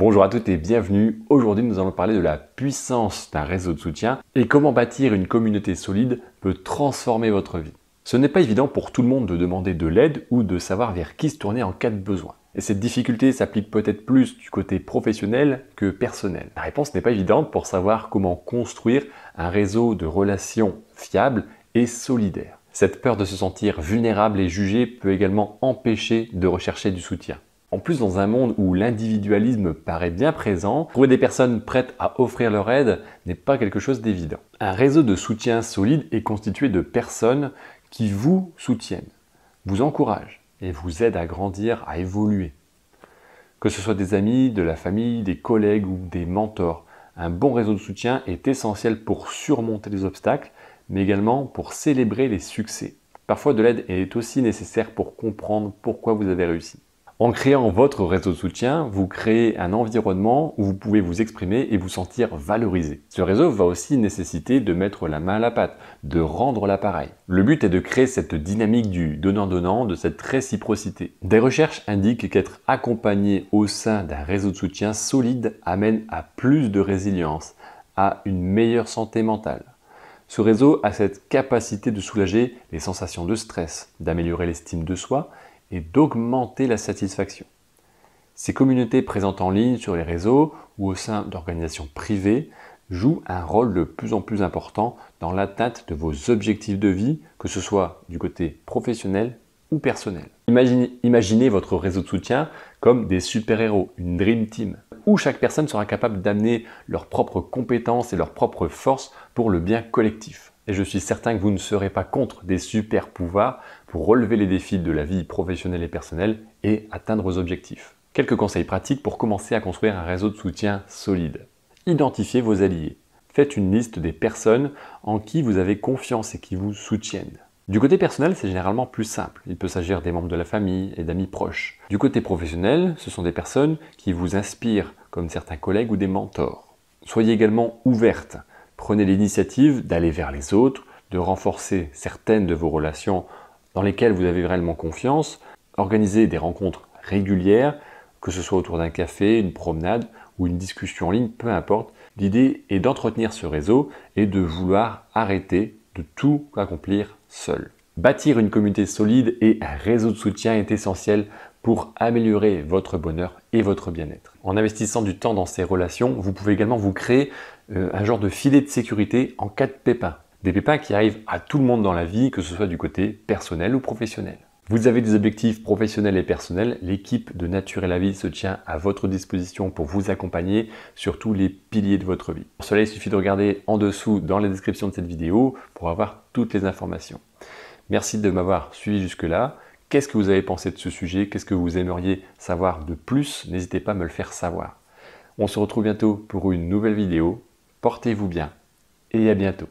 Bonjour à toutes et bienvenue. Aujourd'hui, nous allons parler de la puissance d'un réseau de soutien et comment bâtir une communauté solide peut transformer votre vie. Ce n'est pas évident pour tout le monde de demander de l'aide ou de savoir vers qui se tourner en cas de besoin. Et cette difficulté s'applique peut-être plus du côté professionnel que personnel. La réponse n'est pas évidente pour savoir comment construire un réseau de relations fiables et solidaires. Cette peur de se sentir vulnérable et jugé peut également empêcher de rechercher du soutien. En plus, dans un monde où l'individualisme paraît bien présent, trouver des personnes prêtes à offrir leur aide n'est pas quelque chose d'évident. Un réseau de soutien solide est constitué de personnes qui vous soutiennent, vous encouragent et vous aident à grandir, à évoluer. Que ce soit des amis, de la famille, des collègues ou des mentors, un bon réseau de soutien est essentiel pour surmonter les obstacles, mais également pour célébrer les succès. Parfois, de l'aide est aussi nécessaire pour comprendre pourquoi vous avez réussi. En créant votre réseau de soutien, vous créez un environnement où vous pouvez vous exprimer et vous sentir valorisé. Ce réseau va aussi nécessiter de mettre la main à la pâte, de rendre l'appareil. Le but est de créer cette dynamique du donnant-donnant, de cette réciprocité. Des recherches indiquent qu'être accompagné au sein d'un réseau de soutien solide amène à plus de résilience, à une meilleure santé mentale. Ce réseau a cette capacité de soulager les sensations de stress, d'améliorer l'estime de soi et d'augmenter la satisfaction. Ces communautés présentes en ligne sur les réseaux ou au sein d'organisations privées jouent un rôle de plus en plus important dans l'atteinte de vos objectifs de vie, que ce soit du côté professionnel ou personnel. Imaginez votre réseau de soutien comme des super-héros, une dream team, où chaque personne sera capable d'amener leurs propres compétences et leurs propres forces pour le bien collectif. Et je suis certain que vous ne serez pas contre des super pouvoirs pour relever les défis de la vie professionnelle et personnelle et atteindre vos objectifs. Quelques conseils pratiques pour commencer à construire un réseau de soutien solide. Identifiez vos alliés. Faites une liste des personnes en qui vous avez confiance et qui vous soutiennent. Du côté personnel, c'est généralement plus simple. Il peut s'agir des membres de la famille et d'amis proches. Du côté professionnel, ce sont des personnes qui vous inspirent, comme certains collègues ou des mentors. Soyez également ouverte. Prenez l'initiative d'aller vers les autres, de renforcer certaines de vos relations dans lesquelles vous avez réellement confiance. Organisez des rencontres régulières, que ce soit autour d'un café, une promenade ou une discussion en ligne, peu importe. L'idée est d'entretenir ce réseau et de vouloir arrêter de tout accomplir seul. Bâtir une communauté solide et un réseau de soutien est essentiel pour améliorer votre bonheur et votre bien-être. En investissant du temps dans ces relations, vous pouvez également vous créer un genre de filet de sécurité en cas de pépin. Des pépins qui arrivent à tout le monde dans la vie, que ce soit du côté personnel ou professionnel. Vous avez des objectifs professionnels et personnels, l'équipe de Nature et la Vie se tient à votre disposition pour vous accompagner sur tous les piliers de votre vie. Pour cela, il suffit de regarder en dessous dans la description de cette vidéo pour avoir toutes les informations. Merci de m'avoir suivi jusque-là. Qu'est-ce que vous avez pensé de ce sujet? Qu'est-ce que vous aimeriez savoir de plus? N'hésitez pas à me le faire savoir. On se retrouve bientôt pour une nouvelle vidéo. Portez-vous bien et à bientôt.